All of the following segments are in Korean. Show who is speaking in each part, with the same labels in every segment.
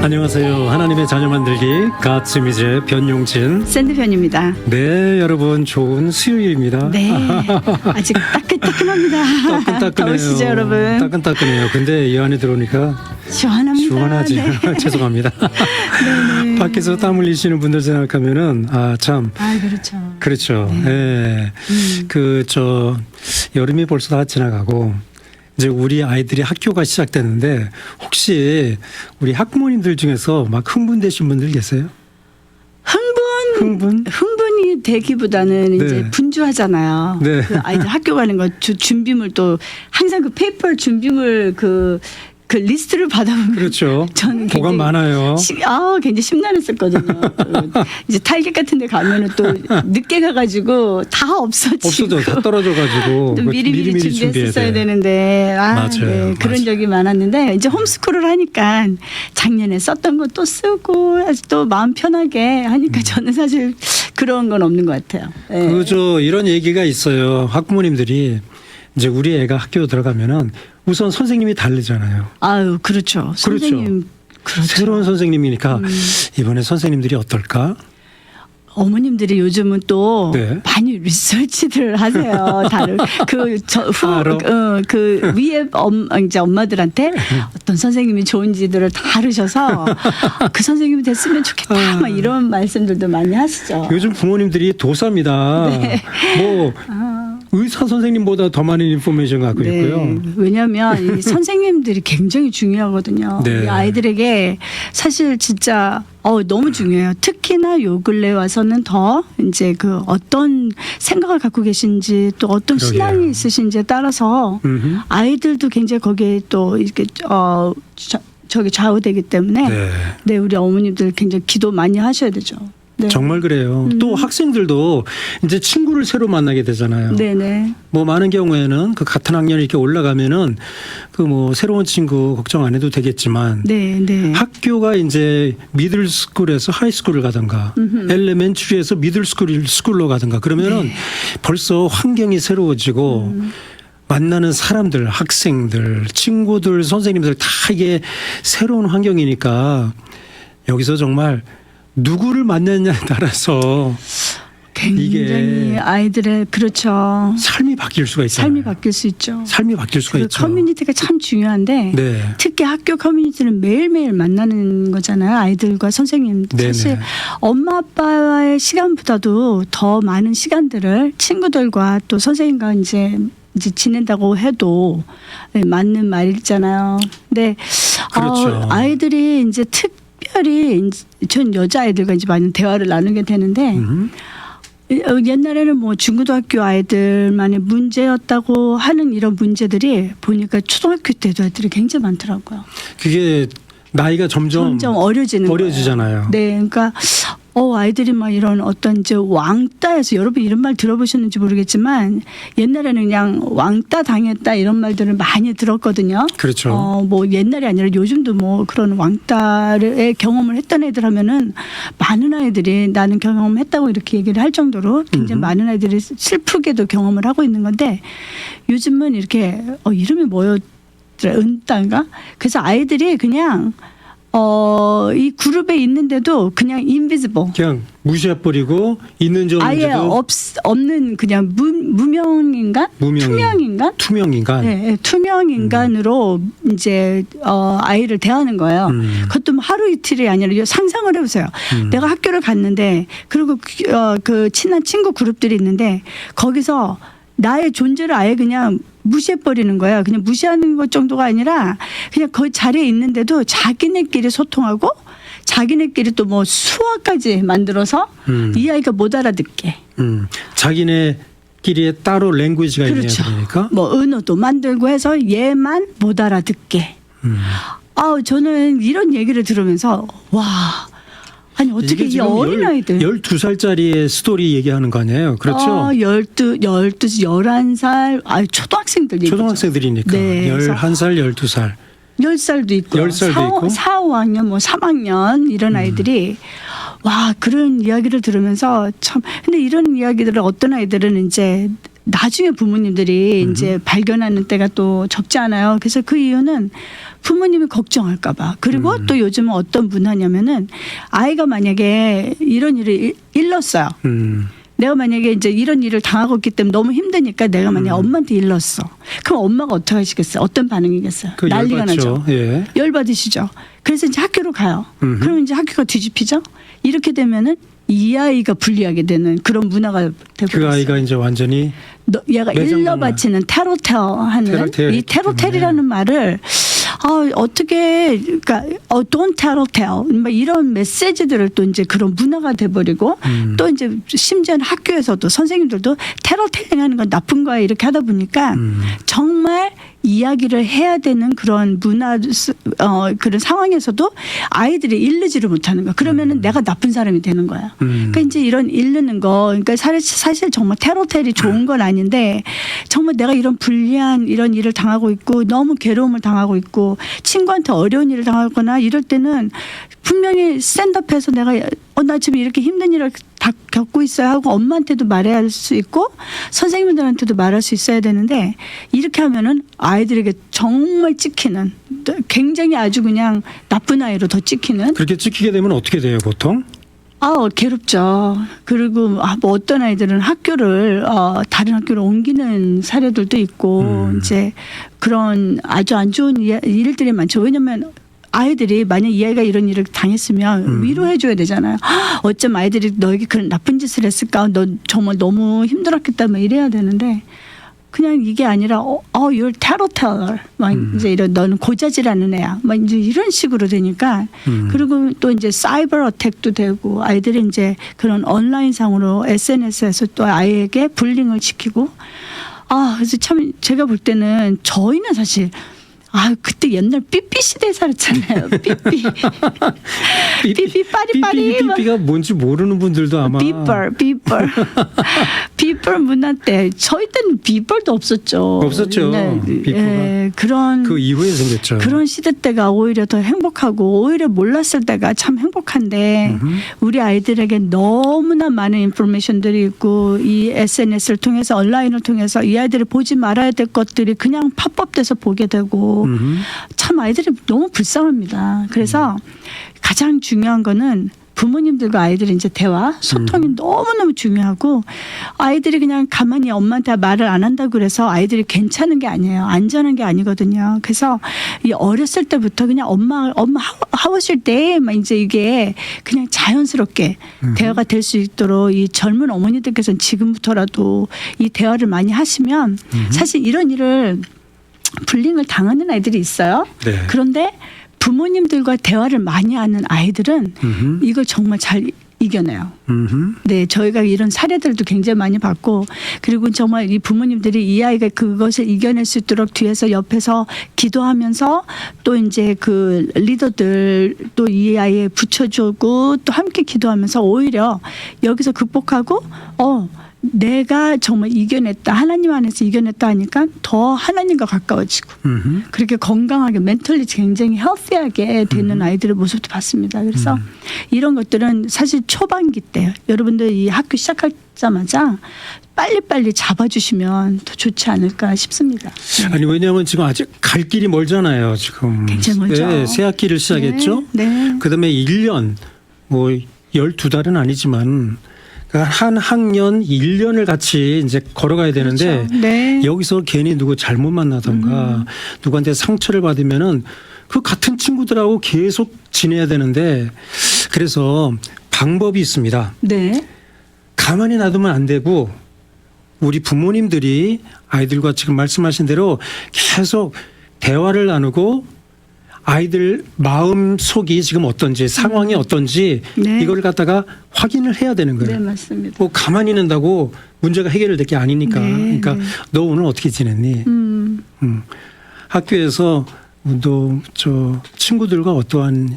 Speaker 1: 안녕하세요. 하나님의 자녀 만들기 갓스미즈의 변용진
Speaker 2: 샌드편입니다.
Speaker 1: 네, 여러분 좋은 수요일입니다.
Speaker 2: 네, 아직 따끈따끈합니다.
Speaker 1: 따끈따끈해요.
Speaker 2: 더우시죠, 여러분?
Speaker 1: 따끈따끈해요. 근데 이 안에 들어오니까
Speaker 2: 시원합니다.
Speaker 1: 시원하지.
Speaker 2: 네.
Speaker 1: 죄송합니다.
Speaker 2: 네네.
Speaker 1: 밖에서 땀 흘리시는 분들 생각하면은 참
Speaker 2: 그렇죠.
Speaker 1: 그렇죠. 네. 여름이 벌써 다 지나가고 이제 우리 아이들이 학교가 시작되는데 혹시 우리 학부모님들 중에서 막 흥분되신 분들 계세요?
Speaker 2: 흥분이 되기보다는 이제
Speaker 1: 네.
Speaker 2: 분주하잖아요.
Speaker 1: 네.
Speaker 2: 그 아이들 학교 가는 거 준비물 또 항상 그 페이퍼 준비물 그 리스트를 받아보면
Speaker 1: 그렇죠.
Speaker 2: 저는
Speaker 1: 보관 많아요.
Speaker 2: 굉장히 심란했었거든요. 이제 탈객 같은 데 가면은 또 늦게 가가지고 다 없어지고.
Speaker 1: 다 떨어져가지고
Speaker 2: 또 미리미리 준비했었어야 되는데.
Speaker 1: 맞아요.
Speaker 2: 네, 그런 적이 많았는데 이제 홈스쿨을 하니까 작년에 썼던 거 또 쓰고 또 마음 편하게 하니까 저는 사실 그런 건 없는 것 같아요. 네.
Speaker 1: 이런 얘기가 있어요. 학부모님들이 이제 우리 애가 학교 들어가면은 우선 선생님이 다르잖아요.
Speaker 2: 그렇죠. 선생님. 그렇죠.
Speaker 1: 새로운 선생님이니까 이번에 선생님들이 어떨까?
Speaker 2: 어머님들이 요즘은 또
Speaker 1: 네.
Speaker 2: 많이 리서치들을 하세요. 다른 위에 이제 엄마들한테 어떤 선생님이 좋은지들을 다 알으셔서 그 선생님이 됐으면 좋겠다. 막 이런 말씀들도 많이 하시죠.
Speaker 1: 요즘 부모님들이 도사입니다.
Speaker 2: 네.
Speaker 1: 의사 선생님보다 더 많은 인포메이션 갖고
Speaker 2: 네.
Speaker 1: 있고요.
Speaker 2: 왜냐하면 이 선생님들이 굉장히 중요하거든요.
Speaker 1: 네.
Speaker 2: 이 아이들에게 사실 진짜 너무 중요해요. 특히나 요 근래 와서는 더 이제 그 어떤 생각을 갖고 계신지 또 어떤
Speaker 1: 그러게요.
Speaker 2: 신앙이 있으신지에 따라서 아이들도 굉장히 거기에 또 이렇게 좌우되기 때문에 네, 우리 어머님들 굉장히 기도 많이 하셔야 되죠. 네.
Speaker 1: 정말 그래요. 또 학생들도 이제 친구를 새로 만나게 되잖아요.
Speaker 2: 네네.
Speaker 1: 뭐 많은 경우에는 그 같은 학년 이렇게 올라가면은 새로운 친구 걱정 안 해도 되겠지만
Speaker 2: 네.
Speaker 1: 학교가 이제 미들스쿨에서 하이스쿨을 가든가 엘레멘트리에서 미들스쿨로 가든가 그러면은 벌써 환경이 새로워지고 만나는 사람들, 학생들, 친구들, 선생님들 다 이게 새로운 환경이니까 여기서 정말 누구를 만났냐에 따라서
Speaker 2: 굉장히
Speaker 1: 이게
Speaker 2: 아이들의 그렇죠.
Speaker 1: 삶이 바뀔 수가 있잖아요.
Speaker 2: 삶이 바뀔 수 있죠.
Speaker 1: 삶이 바뀔 수가 있죠.
Speaker 2: 커뮤니티가 참 중요한데
Speaker 1: 네.
Speaker 2: 특히 학교 커뮤니티는 매일매일 만나는 거잖아요. 아이들과 선생님들.
Speaker 1: 네네.
Speaker 2: 사실 엄마 아빠의 시간보다도 더 많은 시간들을 친구들과 또 선생님과 이제 지낸다고 해도 맞는 말이잖아요. 근데
Speaker 1: 그렇죠.
Speaker 2: 아이들이 이제 특별히 전 여자아이들과 이제 많은 대화를 나누게 되는데 옛날에는 뭐 중고등학교 아이들만의 문제였다고 하는 이런 문제들이 보니까 초등학교 때도 아이들이 굉장히 많더라고요.
Speaker 1: 그게 나이가 점점
Speaker 2: 어려지잖아요. 네, 그러니까 아이들이 막 이런 어떤 이제 왕따에서 여러분 이런 말 들어보셨는지 모르겠지만 옛날에는 그냥 왕따 당했다 이런 말들을 많이 들었거든요.
Speaker 1: 그렇죠.
Speaker 2: 뭐 옛날이 아니라 요즘도 뭐 그런 왕따의 경험을 했던 애들 하면은 많은 아이들이 나는 경험했다고 이렇게 얘기를 할 정도로 굉장히 많은 아이들이 슬프게도 경험을 하고 있는 건데 요즘은 이렇게 이름이 뭐였더라? 은따인가? 그래서 아이들이 그냥 이 그룹에 있는데도 그냥 invisible.
Speaker 1: 그냥 무시해버리고 있는지 없는지도
Speaker 2: 아예 없는 그냥 무명인간? 투명인간? 네, 투명인간으로 이제 아이를 대하는 거예요. 그것도 뭐 하루 이틀이 아니라 상상을 해보세요. 내가 학교를 갔는데 그리고 그 친한 친구 그룹들이 있는데 거기서 나의 존재를 아예 그냥 무시해버리는 거야. 그냥 무시하는 것 정도가 아니라 그냥 그 자리에 있는데도 자기네끼리 소통하고 자기네끼리 또 뭐 수화까지 만들어서 이 아이가 못 알아듣게.
Speaker 1: 자기네끼리의 따로 랭귀지가
Speaker 2: 그렇죠.
Speaker 1: 있네요. 그러니까.
Speaker 2: 뭐 언어도 만들고 해서 얘만 못 알아듣게. 저는 이런 얘기를 들으면서 아니 어떻게 이 어린아이들
Speaker 1: 12살짜리의 스토리 얘기하는 거 아니에요? 그렇죠?
Speaker 2: 12, 11살 초등학생들 얘기죠.
Speaker 1: 초등학생들이니까
Speaker 2: 네,
Speaker 1: 11살, 12살.
Speaker 2: 10살도 있고
Speaker 1: 10살도 있고
Speaker 2: 4, 5학년 뭐 3학년 이런 아이들이 그런 이야기를 들으면서 참 근데 이런 이야기들을 어떤 아이들은 이제 나중에 부모님들이 이제 발견하는 때가 또 적지 않아요. 그래서 그 이유는 부모님이 걱정할까봐. 그리고 또 요즘은 어떤 문화냐면은 아이가 만약에 이런 일을 일렀어요. 내가 만약에 이제 이런 일을 당하고 있기 때문에 너무 힘드니까 내가 만약에 엄마한테 일렀어. 그럼 엄마가 어떻게 하시겠어요? 어떤 반응이겠어요? 난리가 나죠.
Speaker 1: 예.
Speaker 2: 열받으시죠. 그래서 이제 학교로 가요. 그럼 이제 학교가 뒤집히죠. 이렇게 되면은 이 아이가 불리하게 되는 그런 문화가 되버렸어요.
Speaker 1: 그 아이가 이제 완전히
Speaker 2: 얘가 일러바치는 테러테어하는 이 테러텔이라는 말을 어떻게 그러니까 don't tell 뭐 이런 메시지들을 또 이제 그런 문화가 돼버리고 또 이제 심지어는 학교에서도 선생님들도 테러텔링하는 건 나쁜 거야 이렇게 하다 보니까 정말 이야기를 해야 되는 그런 문화 그런 상황에서도 아이들이 일르지를 못하는 거야. 그러면은 내가 나쁜 사람이 되는 거야. 그러니까 이제 이런 일르는 거, 그러니까 사실 정말 테러텔이 좋은 건 아닌데 정말 내가 이런 불리한 이런 일을 당하고 있고 너무 괴로움을 당하고 있고 친구한테 어려운 일을 당하거나 이럴 때는 분명히 스탠드업해서 내가 나 지금 이렇게 힘든 일을 다 겪고 있어야 하고 엄마한테도 말해야 할 수 있고 선생님들한테도 말할 수 있어야 되는데 이렇게 하면은 아이들에게 정말 찍히는 굉장히 아주 그냥 나쁜 아이로 더 찍히는.
Speaker 1: 그렇게 찍히게 되면 어떻게 돼요 보통?
Speaker 2: 괴롭죠. 그리고 뭐 어떤 아이들은 학교를 다른 학교로 옮기는 사례들도 있고 이제 그런 아주 안 좋은 일들이 많죠. 왜냐하면 아이들이 만약 이 아이가 이런 일을 당했으면 위로해줘야 되잖아요. 어쩜 아이들이 너에게 그런 나쁜 짓을 했을까? 너 정말 너무 힘들었겠다. 막 이래야 되는데 그냥 이게 아니라 you're tattletale. 막 이제 이런 너는 고자질하는 애야. 막 이제 이런 식으로 되니까 그리고 또 이제 사이버 어택도 되고 아이들이 이제 그런 온라인상으로 SNS에서 또 아이에게 불링을 시키고 그래서 참 제가 볼 때는 저희는 사실 그때 옛날 삐삐 시대에 살았잖아요. 삐삐. 삐삐 빠리빠리.
Speaker 1: 삐삐가 뭔지 모르는 분들도 아마.
Speaker 2: 삐뻘. 삐뻘 문화 때 저희 때는 삐뻘도 없었죠.
Speaker 1: 없었죠. 삐뻘가.
Speaker 2: 그런
Speaker 1: 그 이후에 생겼죠.
Speaker 2: 그런 시대 때가 오히려 더 행복하고 오히려 몰랐을 때가 참 행복한데 우리 아이들에게 너무나 많은 인포메이션들이 있고 이 SNS를 통해서 온라인을 통해서 이 아이들이 보지 말아야 될 것들이 그냥 팝업돼서 보게 되고 참 아이들이 너무 불쌍합니다. 그래서 가장 중요한 거는 부모님들과 아이들의 이제 대화, 소통이 너무너무 중요하고 아이들이 그냥 가만히 엄마한테 말을 안 한다고 그래서 아이들이 괜찮은 게 아니에요. 안전한 게 아니거든요. 그래서 이 어렸을 때부터 그냥 엄마 how was your day? 막 이제 이게 그냥 자연스럽게 대화가 될 수 있도록 이 젊은 어머니들께서는 지금부터라도 이 대화를 많이 하시면 사실 이런 일을 불링을 당하는 아이들이 있어요.
Speaker 1: 네.
Speaker 2: 그런데 부모님들과 대화를 많이 하는 아이들은 이걸 정말 잘 이겨내요. 네, 저희가 이런 사례들도 굉장히 많이 봤고 그리고 정말 이 부모님들이 이 아이가 그것을 이겨낼 수 있도록 뒤에서 옆에서 기도하면서 또 이제 그 리더들 또 이 아이에 붙여주고 또 함께 기도하면서 오히려 여기서 극복하고 내가 정말 이겨냈다. 하나님 안에서 이겨냈다 하니까 더 하나님과 가까워지고 그렇게 건강하게 멘털리 굉장히 헬시하게 되는 아이들의 모습도 봤습니다. 그래서 이런 것들은 사실 초반기 때 여러분들 이 학교 시작하자마자 빨리빨리 잡아주시면 더 좋지 않을까 싶습니다.
Speaker 1: 아니 왜냐하면 지금 아직 갈 길이 멀잖아요. 지금
Speaker 2: 굉장히 멀죠.
Speaker 1: 네, 새 학기를 시작했죠.
Speaker 2: 네.
Speaker 1: 그다음에 1년 뭐 12달은 아니지만 한 학년 1년을 같이 이제 걸어가야 되는데
Speaker 2: 그렇죠. 네.
Speaker 1: 여기서 괜히 누구 잘못 만나던가 누구한테 상처를 받으면은 그 같은 친구들하고 계속 지내야 되는데 그래서 방법이 있습니다.
Speaker 2: 네.
Speaker 1: 가만히 놔두면 안 되고 우리 부모님들이 아이들과 지금 말씀하신 대로 계속 대화를 나누고 아이들 마음 속이 지금 어떤지 상황이 어떤지
Speaker 2: 네.
Speaker 1: 이걸 갖다가 확인을 해야 되는 거예요.
Speaker 2: 네, 맞습니다.
Speaker 1: 뭐 가만히 있는다고 문제가 해결될 게 아니니까.
Speaker 2: 네,
Speaker 1: 그러니까
Speaker 2: 네.
Speaker 1: 너 오늘 어떻게 지냈니? 학교에서 너 저 친구들과 어떠한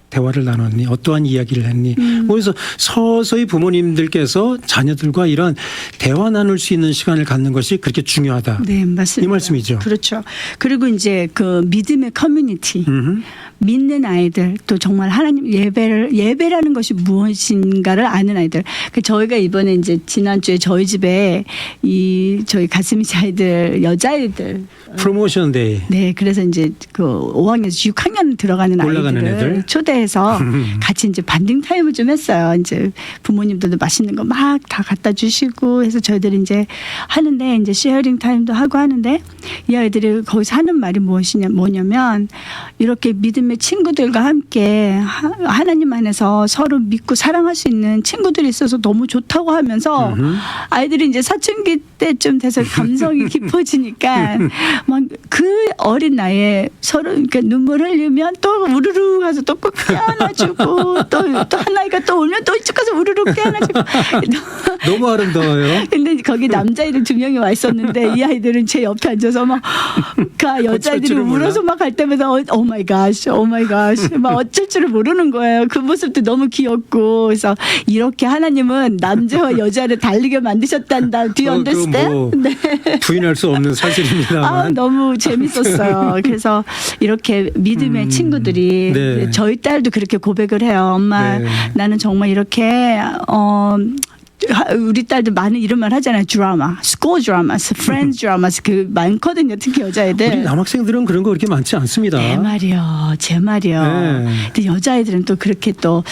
Speaker 1: 대화를 나눴니? 어떠한 이야기를 했니? 그래서 서서히 부모님들께서 자녀들과 이런 대화 나눌 수 있는 시간을 갖는 것이 그렇게 중요하다.
Speaker 2: 네, 맞습니다.
Speaker 1: 이 말씀이죠.
Speaker 2: 그렇죠. 그리고 이제 그 믿음의 커뮤니티. 믿는 아이들, 또 정말 하나님 예배라는 것이 무엇인가를 아는 아이들. 저희가 이번에 이제 지난주에 저희 집에 저희 가슴이지 아이들, 여자아이들
Speaker 1: 프로모션 데이.
Speaker 2: 네, 그래서 이제 그 5학년에서 6학년 들어가는
Speaker 1: 올라가는
Speaker 2: 아이들을
Speaker 1: 애들?
Speaker 2: 초대해서 같이 이제 반딩 타임을 좀 했어요. 이제 부모님들도 맛있는 거 막 다 갖다 주시고 해서 저희들이 이제 하는데 이제 쉐어링 타임도 하고 하는데 이 아이들이 거기서 하는 말이 뭐냐면 이렇게 믿음의 친구들과 함께 하나님 안에서 서로 믿고 사랑할 수 있는 친구들이 있어서 너무 좋다고 하면서 아이들이 이제 사춘기 때쯤 돼서 감성이 깊어지니까 막 그 어린 나이에 서로 이렇게 눈물 흘리면 또 우르르 가서 또 꼭 껴안아주고 또 한 아이가 또 울면 또 이쪽 가서 우르르 껴안아주고
Speaker 1: 너무 아름다워요.
Speaker 2: 근데 거기 남자애들 2명이 와 있었는데 이 아이들은 제 옆에 앉아서 막 그 여자애들이 울어서 막 갈 때마다 오 마이 갓, 오 마이 갓, 막 어쩔 줄을 모르는 거예요. 그 모습도 너무 귀엽고 그래서 이렇게 하나님은 남자와 여자를 달리게 만드셨단다. Do you understand?
Speaker 1: 뭐
Speaker 2: 네.
Speaker 1: 부인할 수 없는 사실입니다만.
Speaker 2: 너무 재밌었어요. 그래서 이렇게 믿음의 친구들이
Speaker 1: 네.
Speaker 2: 저희 딸도 그렇게 고백을 해요. 엄마
Speaker 1: 네.
Speaker 2: 나는 정말 이렇게 우리 딸도 많은 이런 말 하잖아요. 드라마, 스쿨 드라마, 프렌즈 드라마 그 많거든요. 특히 여자애들.
Speaker 1: 우리 남학생들은 그런 거 그렇게 많지 않습니다.
Speaker 2: 제 말이요.
Speaker 1: 네.
Speaker 2: 근데 여자애들은 또 그렇게 또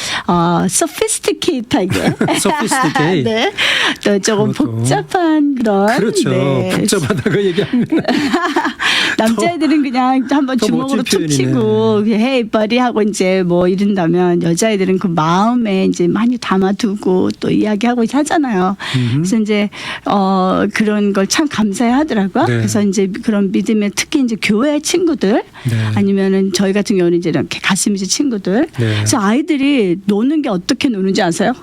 Speaker 2: sophisticate하게
Speaker 1: Sophisticate.
Speaker 2: 네. 또 조금
Speaker 1: 그것도.
Speaker 2: 복잡한 그런
Speaker 1: 그렇죠.
Speaker 2: 네.
Speaker 1: 복잡하다고 얘기하면
Speaker 2: 남자애들은 그냥 한번
Speaker 1: 더
Speaker 2: 주먹으로
Speaker 1: 멋진
Speaker 2: 툭 치고 헤이 버디 하고 이제 뭐 이런다면 여자애들은 그 마음에 이제 많이 담아두고 또 이야기하고 하잖아요. 그래서 이제 그런 걸 참 감사해 하더라고요.
Speaker 1: 네.
Speaker 2: 그래서 이제 그런 믿음의 특히 이제 교회 친구들
Speaker 1: 네.
Speaker 2: 아니면은 저희 같은 경우는 이제 이렇게 가슴이지 친구들.
Speaker 1: 네.
Speaker 2: 그래서 아이들이 노는 게 어떻게 노는지 아세요?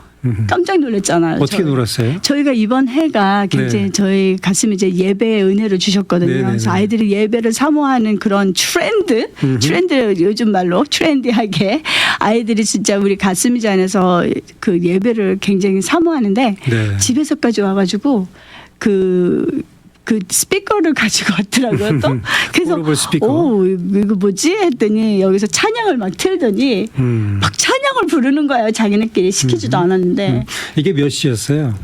Speaker 2: 깜짝 놀랐잖아요.
Speaker 1: 어떻게 놀았어요?
Speaker 2: 저희가 이번 해가 굉장히
Speaker 1: 네.
Speaker 2: 저희 가슴 이제 예배의 은혜를 주셨거든요.
Speaker 1: 네네네.
Speaker 2: 그래서 아이들이 예배를 사모하는 그런 트렌드 요즘 말로 트렌디하게 아이들이 진짜 우리 가슴이지 안에서 그 예배를 굉장히 사모하는데
Speaker 1: 네.
Speaker 2: 집에서까지 와가지고 그 스피커를 가지고 왔더라고요. 또 그래서
Speaker 1: 포러블 스피커.
Speaker 2: 오 이거 뭐지 했더니 여기서 찬양을 막 틀더니 막 찬양을 부르는 거예요. 자기네끼리 시키지도 않았는데
Speaker 1: 이게 몇 시였어요?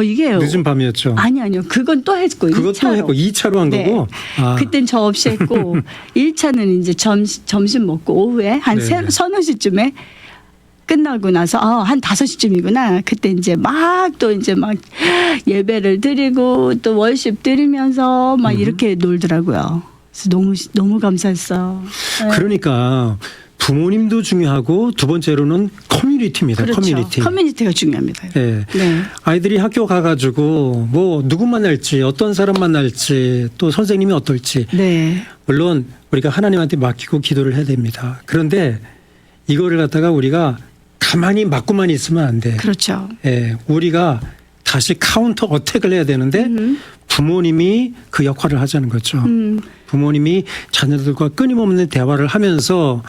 Speaker 2: 이게요.
Speaker 1: 늦은 밤이었죠.
Speaker 2: 아니요. 그건 또 했고
Speaker 1: 그것도
Speaker 2: 2차로.
Speaker 1: 했고 2차로 한
Speaker 2: 네.
Speaker 1: 거고. 아.
Speaker 2: 그땐 저 없이 했고 1차는 이제 점심 먹고 오후에 한
Speaker 1: 네네.
Speaker 2: 서너 시쯤에 끝나고 나서 한 5시쯤이구나. 그때 이제 막 또 이제 막 예배를 드리고 또 월십 드리면서 막 이렇게 놀더라고요. 그래서 너무 감사했어요. 네.
Speaker 1: 그러니까 부모님도 중요하고 두 번째로는 커뮤니티입니다.
Speaker 2: 그렇죠.
Speaker 1: 커뮤니티.
Speaker 2: 커뮤니티가 중요합니다.
Speaker 1: 네.
Speaker 2: 네.
Speaker 1: 아이들이 학교 가가지고 뭐 누구 만날지 어떤 사람 만날지 또 선생님이 어떨지
Speaker 2: 네.
Speaker 1: 물론 우리가 하나님한테 맡기고 기도를 해야 됩니다. 그런데 이거를 갖다가 우리가 가만히 맞고만 있으면 안 돼.
Speaker 2: 그렇죠.
Speaker 1: 예, 우리가 다시 카운터 어택을 해야 되는데 부모님이 그 역할을 하자는 거죠. 부모님이 자녀들과 끊임없는 대화를 하면서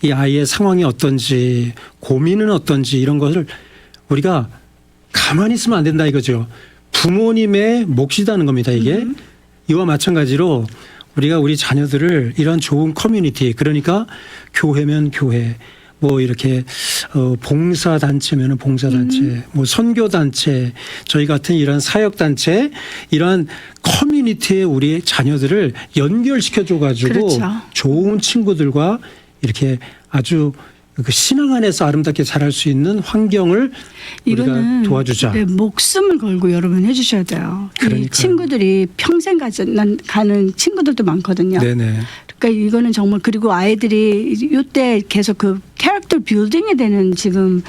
Speaker 1: 이 아이의 상황이 어떤지 고민은 어떤지 이런 것을 우리가 가만히 있으면 안 된다 이거죠. 부모님의 몫이라는 겁니다. 이게 이와 마찬가지로 우리가 우리 자녀들을 이런 좋은 커뮤니티 그러니까 교회면 교회 뭐 이렇게 봉사단체면은 봉사단체, 뭐 선교단체, 저희 같은 이런 사역단체, 이러한 커뮤니티에 우리 자녀들을 연결시켜줘 가지고
Speaker 2: 그렇죠.
Speaker 1: 좋은 친구들과 이렇게 아주 그 신앙 안에서 아름답게 자랄 수 있는 환경을 우리가
Speaker 2: 이거는
Speaker 1: 도와주자.
Speaker 2: 네, 목숨을 걸고 여러분 해주셔야 돼요. 이
Speaker 1: 그러니까요.
Speaker 2: 친구들이 평생 가는 친구들도 많거든요.
Speaker 1: 네네.
Speaker 2: 그러니까 이거는 정말 그리고 아이들이 이때 계속 그 캐릭터 빌딩이 되는 지금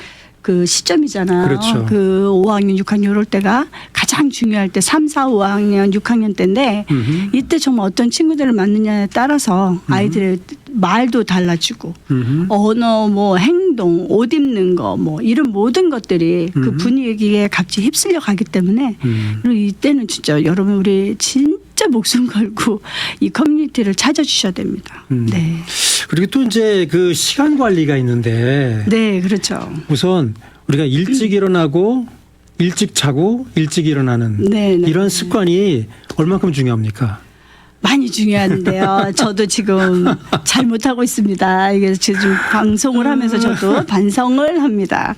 Speaker 2: 그 시점이잖아요.
Speaker 1: 그렇죠.
Speaker 2: 그 5학년, 6학년 이럴 때가 가장 중요할 때 3, 4, 5학년, 6학년 때인데 이때 정말 어떤 친구들을 만느냐에 따라서 아이들의 말도 달라지고 언어, 뭐 행동, 옷 입는 거, 뭐 이런 모든 것들이 그 분위기에 같이 휩쓸려 가기 때문에 그리고 이때는 진짜 여러분 우리 진짜 목숨 걸고 이 커뮤니티를 찾아주셔야 됩니다. 네.
Speaker 1: 그리고 또 이제 그 시간 관리가 있는데
Speaker 2: 네, 그렇죠.
Speaker 1: 우선 우리가 일찍 일어나고 일찍 자고 일찍 일어나는
Speaker 2: 네, 네.
Speaker 1: 이런 습관이 얼마큼 중요합니까?
Speaker 2: 많이 중요한데요. 저도 지금 잘 못하고 있습니다. 이게 지금 방송을 하면서 저도 반성을 합니다.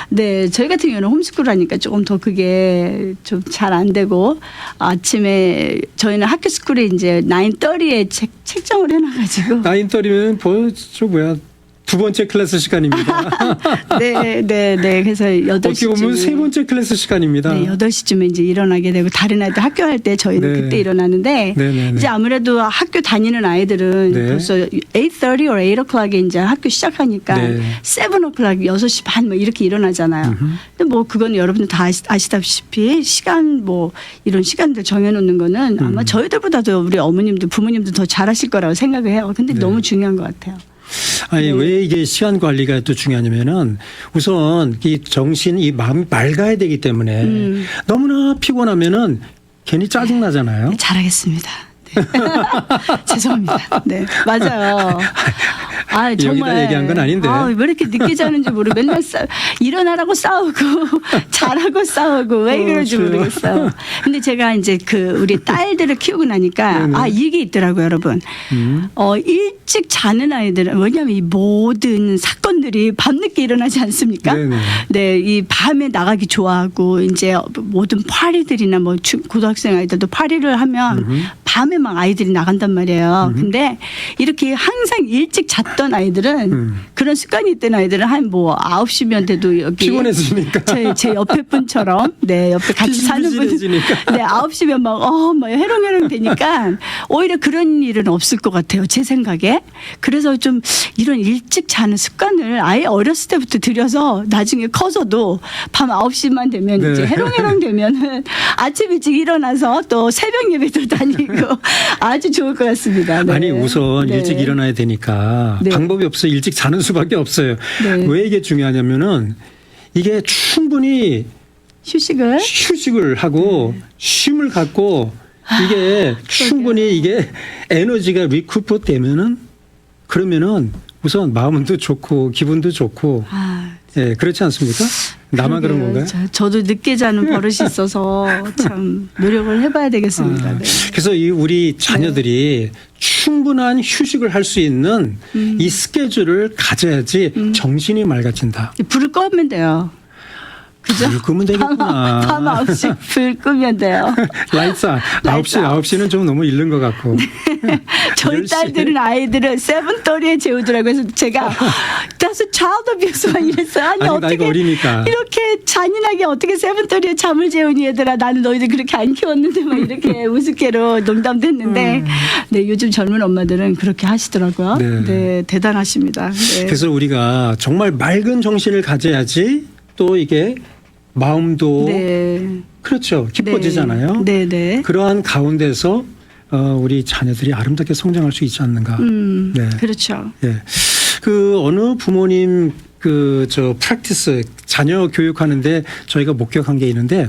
Speaker 2: 네, 저희 같은 경우는 홈스쿨 하니까 조금 더 그게 좀 잘 안 되고 아침에 저희는 학교 스쿨에 이제 9:30에 책정을 해놔가지고
Speaker 1: 9:30면 저 뭐야 두 번째 클래스 시간입니다.
Speaker 2: 네. 그래서 8시쯤.
Speaker 1: 어떻게 보면 세 번째 클래스 시간입니다.
Speaker 2: 네, 8시쯤에 이제 일어나게 되고 다른 아이들 학교 할 때 저희는
Speaker 1: 네.
Speaker 2: 그때 일어나는데
Speaker 1: 네네네.
Speaker 2: 이제 아무래도 학교 다니는 아이들은
Speaker 1: 네.
Speaker 2: 벌써 8:30 or 8 o'clock에 이제 학교 시작하니까
Speaker 1: 네.
Speaker 2: 7 o'clock 6시 반 뭐 이렇게 일어나잖아요. 근데 뭐 그건 여러분들 다 아시다시피 시간 뭐 이런 시간들 정해놓는 거는 아마 저희들보다도 우리 어머님들 부모님도 더 잘하실 거라고 생각을 해요. 근데
Speaker 1: 네.
Speaker 2: 너무 중요한 것 같아요.
Speaker 1: 아니
Speaker 2: 네.
Speaker 1: 왜 이게 시간 관리가 또 중요하냐면은 우선 이 정신 이 마음이 맑아야 되기 때문에 너무나 피곤하면은 괜히 짜증 나잖아요.
Speaker 2: 네, 잘하겠습니다. 네. 죄송합니다. 네, 맞아요. 아, 정말.
Speaker 1: 여기다 얘기한 건 아닌데.
Speaker 2: 왜 이렇게 늦게 자는지 모르고 맨날 일어나라고 싸우고 잘하고 싸우고 왜 이러는지
Speaker 1: 그래요.
Speaker 2: 모르겠어요. 근데 제가 이제 우리 딸들을 키우고 나니까
Speaker 1: 네네.
Speaker 2: 이게 있더라고요, 여러분. 일찍 자는 아이들은 왜냐하면 이 모든 사건들이 밤늦게 일어나지 않습니까?
Speaker 1: 네네.
Speaker 2: 네, 이 밤에 나가기 좋아하고 이제 모든 파리들이나 뭐 고등학생 아이들도 파리를 하면 밤에 막 아이들이 나간단 말이에요. 근데 이렇게 항상 일찍 잤던 아이들은 그런 습관이 있던 아이들은 한 뭐 9시면 돼도 여기
Speaker 1: 피곤해지니까.
Speaker 2: 제 옆에 분처럼 네, 옆에 같이 사는 분
Speaker 1: 피곤해지니까.
Speaker 2: 네, 9시면 막 해롱해롱 되니까 오히려 그런 일은 없을 것 같아요. 제 생각에. 그래서 좀 이런 일찍 자는 습관을 아예 어렸을 때부터 들여서 나중에 커서도 밤 9시만 되면
Speaker 1: 네.
Speaker 2: 이제 해롱해롱 되면은 아침 일찍 일어나서 또 새벽 예배도 다니고 아주 좋을 것 같습니다. 네.
Speaker 1: 아니 우선
Speaker 2: 네.
Speaker 1: 일찍 일어나야 되니까
Speaker 2: 네.
Speaker 1: 방법이 없어요. 일찍 자는 수밖에 없어요.
Speaker 2: 네.
Speaker 1: 왜 이게 중요하냐면은 이게 충분히 휴식을 하고 쉼을 갖고 이게 충분히 이게 에너지가 리쿠퍼 되면은 그러면은 우선 마음도 좋고 기분도 좋고 예, 그렇지 않습니까? 나만 그런
Speaker 2: 그러게요.
Speaker 1: 건가요?
Speaker 2: 저도 늦게 자는 버릇이 있어서 참 노력을 해봐야 되겠습니다. 네.
Speaker 1: 그래서 이 우리 자녀들이 충분한 휴식을 할 수 있는 이 스케줄을 가져야지 정신이 맑아진다.
Speaker 2: 불을 끄면 돼요. 그죠?
Speaker 1: 불 끄면 되겠구나.
Speaker 2: 밤 9시 불 끄면 돼요.
Speaker 1: 라이트아. 9시는 좀 너무 잃는 것 같고.
Speaker 2: 저희
Speaker 1: 10시.
Speaker 2: 딸들은 아이들은 7:30에 재우더라고요. 그래서 제가 that's a child abuse 막 이랬어요. 아니
Speaker 1: 아니,
Speaker 2: 어떻게
Speaker 1: 나이가 어리니까.
Speaker 2: 이렇게 잔인하게 어떻게 7:30에 잠을 재우니 얘들아. 나는 너희들 그렇게 안 키웠는데 막 이렇게 우습게로 농담도 했는데 네, 요즘 젊은 엄마들은 그렇게 하시더라고요.
Speaker 1: 네.
Speaker 2: 네, 대단하십니다. 네.
Speaker 1: 그래서 우리가 정말 맑은 정신을 가져야지 또 이게 마음도
Speaker 2: 네.
Speaker 1: 그렇죠. 기뻐지잖아요.
Speaker 2: 네, 네.
Speaker 1: 그러한 가운데서 우리 자녀들이 아름답게 성장할 수 있지 않는가. 네.
Speaker 2: 그렇죠.
Speaker 1: 예. 그 어느 부모님 프랙티스 자녀 교육하는데 저희가 목격한 게 있는데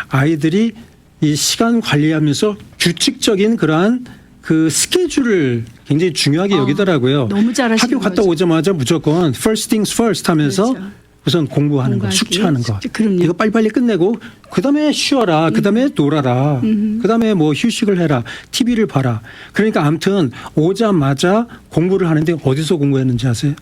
Speaker 1: 아이들이 이 시간 관리하면서 규칙적인 그러한 그 스케줄을 굉장히 중요하게 여기더라고요.
Speaker 2: 너무 잘하시는
Speaker 1: 학교 갔다
Speaker 2: 거죠.
Speaker 1: 오자마자 무조건 first things first 하면서
Speaker 2: 그렇죠.
Speaker 1: 우선 공부하는 거,
Speaker 2: 공부하기.
Speaker 1: 숙제하는 거.
Speaker 2: 그럼요.
Speaker 1: 이거 빨리빨리 끝내고 그다음에 쉬어라. 그다음에 놀아라. 그다음에 뭐 휴식을 해라. TV를 봐라. 그러니까 아무튼 오자마자 공부를 하는데 어디서 공부했는지 아세요?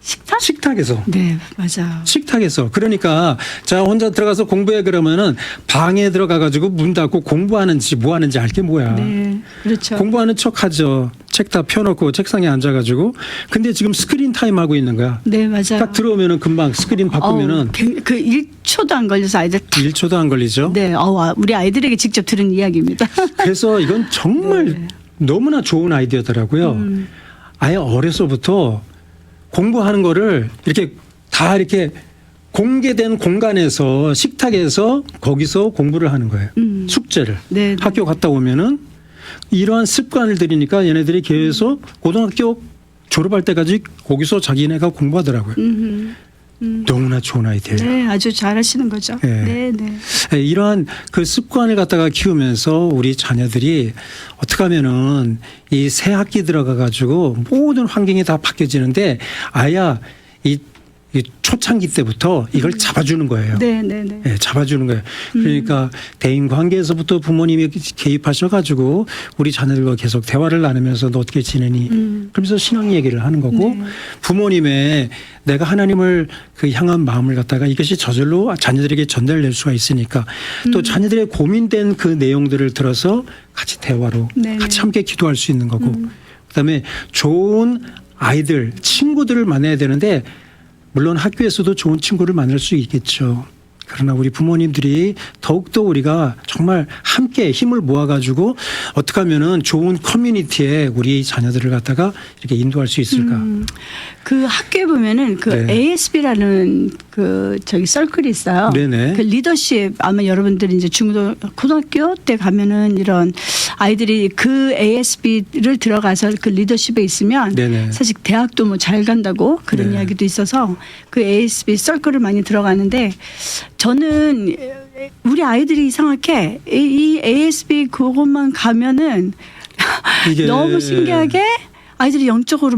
Speaker 2: 식탁?
Speaker 1: 식탁에서.
Speaker 2: 네, 맞아요.
Speaker 1: 식탁에서. 그러니까 자 혼자 들어가서 공부해 그러면은 방에 들어가 가지고 문 닫고 공부하는지 뭐 하는지 알 게 뭐야.
Speaker 2: 네, 그렇죠.
Speaker 1: 공부하는 척하죠. 책 다 펴놓고 책상에 앉아가지고. 근데 지금 스크린 타임 하고 있는 거야.
Speaker 2: 네, 맞아요.
Speaker 1: 딱 들어오면은 금방 스크린 바꾸면은
Speaker 2: 그 1초도 안 걸려서 아이들 탁.
Speaker 1: 1초도 안 걸리죠.
Speaker 2: 네, 우리 아이들에게 직접 들은 이야기입니다.
Speaker 1: 그래서 이건 정말
Speaker 2: 네.
Speaker 1: 너무나 좋은 아이디어더라고요. 아예 어려서부터 공부하는 거를 이렇게 다 이렇게 공개된 공간에서 식탁에서 거기서 공부를 하는 거예요. 숙제를.
Speaker 2: 네, 네.
Speaker 1: 학교 갔다 오면은 이러한 습관을 들이니까 얘네들이 계속 고등학교 졸업할 때까지 거기서 자기네가 공부하더라고요. 너무나 좋은 아이디어예요.
Speaker 2: 네, 아주 잘하시는 거죠.
Speaker 1: 네.
Speaker 2: 네, 네.
Speaker 1: 네, 이러한 그 습관을 갖다가 키우면서 우리 자녀들이 어떻게 하면은 이 새 학기 들어가 가지고 모든 환경이 다 바뀌어지는데 아야 이 이 초창기 때부터 이걸 잡아주는 거예요.
Speaker 2: 네, 네, 네.
Speaker 1: 예, 잡아주는 거예요. 그러니까 대인 관계에서부터 부모님이 개입하셔가지고 우리 자녀들과 계속 대화를 나누면서 너 어떻게 지내니? 그러면서 신앙 얘기를 하는 거고
Speaker 2: 네.
Speaker 1: 부모님의 내가 하나님을 그 향한 마음을 갖다가 이것이 저절로 자녀들에게 전달될 수가 있으니까 또 자녀들의 고민된 그 내용들을 들어서 같이 대화로
Speaker 2: 네네.
Speaker 1: 같이 함께 기도할 수 있는 거고 그다음에 좋은 아이들, 친구들을 만나야 되는데 물론 학교에서도 좋은 친구를 만날 수 있겠죠. 그러나 우리 부모님들이 더욱더 우리가 정말 함께 힘을 모아가지고 어떻게 하면은 좋은 커뮤니티에 우리 자녀들을 갖다가 이렇게 인도할 수 있을까.
Speaker 2: 그 학교에 보면은 그
Speaker 1: 네.
Speaker 2: ASB라는 그 저기 서클이 있어요.
Speaker 1: 네네.
Speaker 2: 그 리더십 아마 여러분들이 이제 고등학교 때 가면은 이런 아이들이 그 ASB를 들어가서 그 리더십에 있으면
Speaker 1: 네네.
Speaker 2: 사실 대학도 뭐 잘 간다고 그런
Speaker 1: 네.
Speaker 2: 이야기도 있어서 그 ASB 서클을 많이 들어가는데 저는 우리 아이들이 이상하게 이 ASB 그것만 가면은
Speaker 1: 이게
Speaker 2: 너무 신기하게 아이들이 영적으로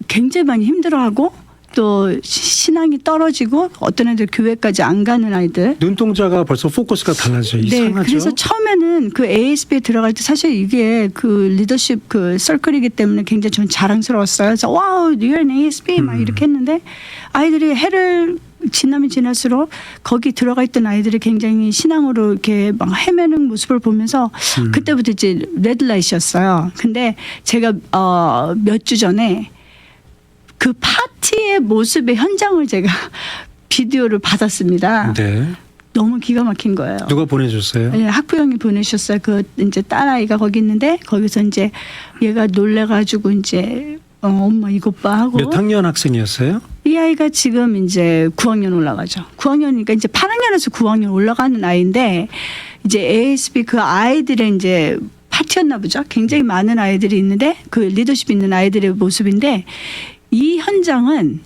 Speaker 2: 굉장히 많이 힘들어하고 또 신앙이 떨어지고 어떤 애들 교회까지 안 가는 아이들.
Speaker 1: 눈동자가 벌써 포커스가 달라져요.
Speaker 2: 네,
Speaker 1: 이상하죠.
Speaker 2: 그래서 처음에는 그 ASB에 들어갈 때 사실 이게 그 리더십 그 서클이기 때문에 굉장히 전 자랑스러웠어요. 그래서 와우, you're an ASB 막 이렇게 했는데 아이들이 해를 지나면 지날수록 거기 들어가 있던 아이들이 굉장히 신앙으로 이렇게 막 헤매는 모습을 보면서 그때부터 이제 레드라이트였어요. 근데 제가 몇 주 전에 그 파티의 모습의 현장을 제가 비디오를 받았습니다.
Speaker 1: 네.
Speaker 2: 너무 기가 막힌 거예요.
Speaker 1: 누가 보내줬어요?
Speaker 2: 네, 학부형이 보내셨어요. 그 이제 딸아이가 거기 있는데 거기서 이제 얘가 놀래가지고 이제 엄마 이것 봐 하고.
Speaker 1: 몇 학년 학생이었어요?
Speaker 2: 이 아이가 지금 이제 9학년 올라가죠. 9학년이니까 이제 8학년에서 9학년 올라가는 아이인데 이제 ASB 그 아이들의 이제 파티였나 보죠. 굉장히 많은 아이들이 있는데 그 리더십 있는 아이들의 모습인데 이 현장은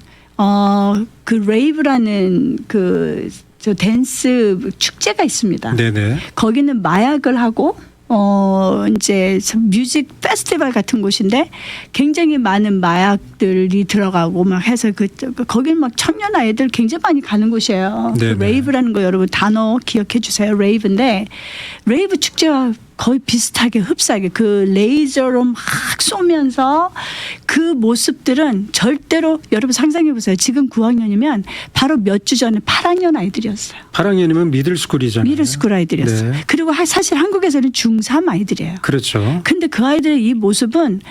Speaker 2: 그 레이브라는 그 저 댄스 축제가 있습니다.
Speaker 1: 네네.
Speaker 2: 거기는 마약을 하고 이제 뮤직 페스티벌 같은 곳인데 굉장히 많은 마약들이 들어가고 막 해서 거기는 막 청년 아이들 굉장히 많이 가는 곳이에요. 그
Speaker 1: 네네.
Speaker 2: 레이브라는 거 여러분 단어 기억해 주세요. 레이브인데 레이브 축제와 거의 비슷하게 흡사하게 그 레이저로 막 쏘면서 그 모습들은 절대로 여러분 상상해 보세요. 지금 9학년이면 바로 몇 주 전에 8학년 아이들이었어요.
Speaker 1: 8학년이면 미들스쿨이잖아요.
Speaker 2: 미들스쿨 아이들이었어요.
Speaker 1: 네.
Speaker 2: 그리고 사실 한국에서는 중3 아이들이에요.
Speaker 1: 그렇죠.
Speaker 2: 근데 그 아이들의 이 모습은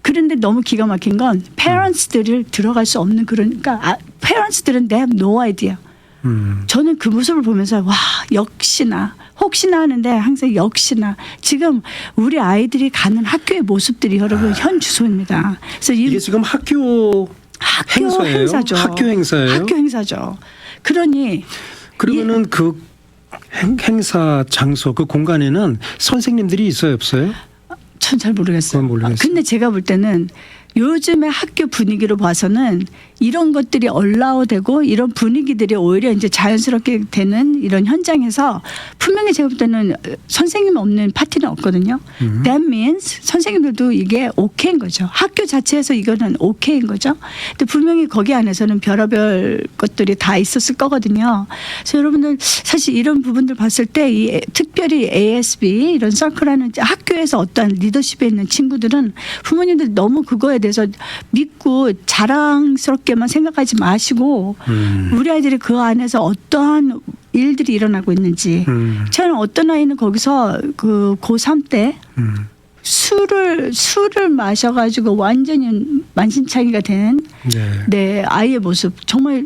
Speaker 2: 그런데 너무 기가 막힌 건 페런츠들을 들어갈 수 없는 그러니까 페런츠들은 they have no idea. 저는 그 모습을 보면서 와 역시나 혹시나 하는데 항상 역시나 지금 우리 아이들이 가는 학교의 모습들이 여러분 현 주소입니다. 그래서
Speaker 1: 이게 지금 학교 행사예요?
Speaker 2: 행사죠.
Speaker 1: 학교 행사예요?
Speaker 2: 학교 행사죠. 그러니
Speaker 1: 그러면은 그 행사 장소 그 공간에는 선생님들이 있어요, 없어요?
Speaker 2: 전 잘 모르겠어요.
Speaker 1: 그건 모르겠어요.
Speaker 2: 근데 제가 볼 때는 요즘의 학교 분위기로 봐서는 이런 것들이 얼라오되고 이런 분위기들이 오히려 이제 자연스럽게 되는 이런 현장에서 분명히 제가 볼 때는 선생님 없는 파티는 없거든요. That means 선생님들도 이게 오케이인 거죠. 학교 자체에서 이거는 오케이인 거죠. 근데 분명히 거기 안에서는 별의별 것들이 다 있었을 거거든요. 그래서 여러분들 사실 이런 부분들 봤을 때 이 특별히 ASB 이런 서클하는 학교에서 어떤 리더십에 있는 친구들은 부모님들 너무 그거에 대해서 믿고 자랑스럽게만 생각하지 마시고 우리 아이들이 그 안에서 어떠한 일들이 일어나고 있는지 저는 어떤 아이는 거기서 그 고3 때 술을 마셔가지고 완전히 만신창이가 된 내 아이의 모습 정말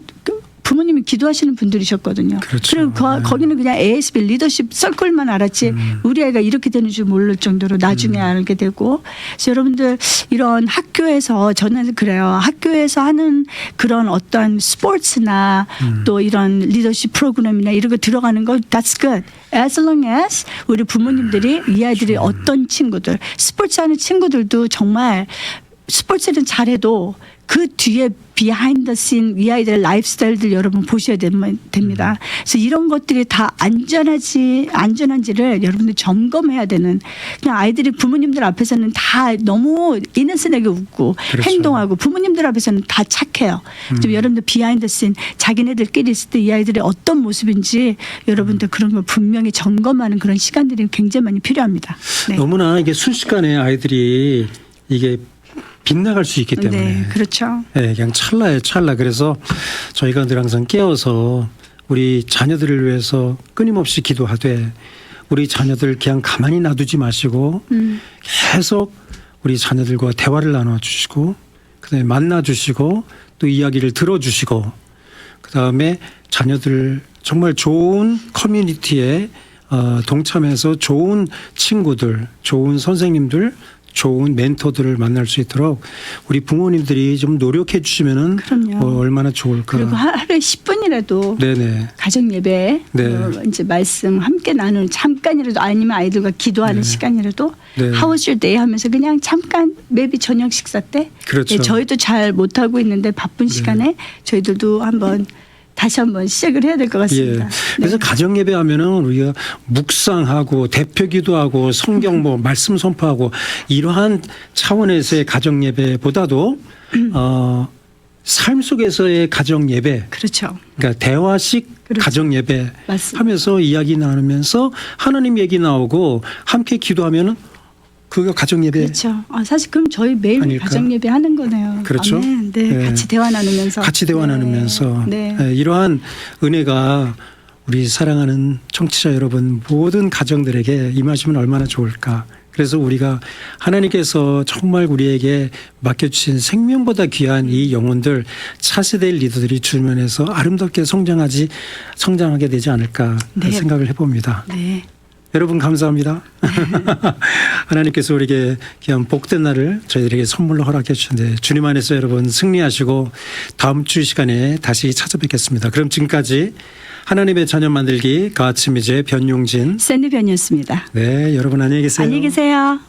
Speaker 2: 부모님이 기도하시는 분들이셨거든요.
Speaker 1: 그렇죠.
Speaker 2: 그리고 거기는 그냥 ASB 리더십 서클만 알았지 우리 아이가 이렇게 되는 줄 모를 정도로 나중에 알게 되고 그래서 여러분들 이런 학교에서 저는 그래요. 학교에서 하는 그런 어떤 스포츠나 또 이런 리더십 프로그램이나 이런 거 들어가는 거 that's good. As long as 우리 부모님들이 이 아이들이 어떤 친구들 스포츠 하는 친구들도 정말 스포츠는 잘해도 그 뒤에 비하인드 씬 이 아이들의 라이프스타일들 여러분 보셔야 됩니다. 그래서 이런 것들이 다 안전한지를 여러분들 점검해야 되는, 그냥 아이들이 부모님들 앞에서는 다 너무 이너스하게 웃고
Speaker 1: 그렇죠.
Speaker 2: 행동하고 부모님들 앞에서는 다 착해요. 좀 여러분들 비하인드 씬 자기네들끼리 있을 때 이 아이들이 어떤 모습인지 여러분들 그런 걸 분명히 점검하는 그런 시간들이 굉장히 많이 필요합니다. 네.
Speaker 1: 너무나 이게 순식간에 아이들이 이게 빗나갈 수 있기 때문에.
Speaker 2: 네, 그렇죠.
Speaker 1: 네, 그냥 찰나예요, 찰나. 그래서 저희가 늘 항상 깨어서 우리 자녀들을 위해서 끊임없이 기도하되 우리 자녀들 그냥 가만히 놔두지 마시고 계속 우리 자녀들과 대화를 나눠주시고 그다음에 만나주시고 또 이야기를 들어주시고 그다음에 자녀들 정말 좋은 커뮤니티에 동참해서 좋은 친구들, 좋은 선생님들, 좋은 멘토들을 만날 수 있도록 우리 부모님들이 좀 노력해 주시면은 얼마나 좋을까.
Speaker 2: 그리고 하루에 10분이라도
Speaker 1: 네네.
Speaker 2: 가정 예배
Speaker 1: 네.
Speaker 2: 이제 말씀 함께 나누는 잠깐이라도 아니면 아이들과 기도하는
Speaker 1: 네. 시간이라도
Speaker 2: 네. How was your day 하면서 그냥 잠깐 maybe 저녁 식사 때
Speaker 1: 그렇죠.
Speaker 2: 네, 저희도 잘 못하고 있는데 바쁜 시간에 저희들도 다시 한번 시작을 해야 될 것 같습니다.
Speaker 1: 예. 그래서
Speaker 2: 네.
Speaker 1: 가정 예배하면은 우리가 묵상하고 대표 기도하고 성경 말씀 선포하고 이러한 차원에서의 가정 예배보다도 삶 속에서의 가정 예배,
Speaker 2: 그렇죠.
Speaker 1: 그러니까 대화식
Speaker 2: 그렇죠.
Speaker 1: 가정 예배
Speaker 2: 맞습니다.
Speaker 1: 하면서 이야기 나누면서 하나님 얘기 나오고 함께 기도하면은 그거 가정 예배.
Speaker 2: 그렇죠. 사실 그럼 저희 매일
Speaker 1: 아닐까?
Speaker 2: 가정 예배 하는 거네요.
Speaker 1: 그렇죠.
Speaker 2: 아멘. 네.
Speaker 1: 네.
Speaker 2: 같이 대화 나누면서.
Speaker 1: 같이 대화
Speaker 2: 네.
Speaker 1: 나누면서
Speaker 2: 네.
Speaker 1: 이러한 은혜가 우리 사랑하는 청취자 여러분 모든 가정들에게 임하시면 얼마나 좋을까. 그래서 우리가 하나님께서 정말 우리에게 맡겨주신 생명보다 귀한 이 영혼들 차세대 리더들이 주변에서 아름답게 성장하게 되지 않을까
Speaker 2: 네.
Speaker 1: 생각을 해봅니다.
Speaker 2: 네.
Speaker 1: 여러분 감사합니다. 하나님께서 우리에게 귀한 복된 날을 저희들에게 선물로 허락해 주셨는데 주님 안에서 여러분 승리하시고 다음 주 시간에 다시 찾아뵙겠습니다. 그럼 지금까지 하나님의 자녀 만들기 가츠미제 변용진
Speaker 2: 샌드변이었습니다.
Speaker 1: 네 여러분 안녕히 계세요.
Speaker 2: 안녕히 계세요.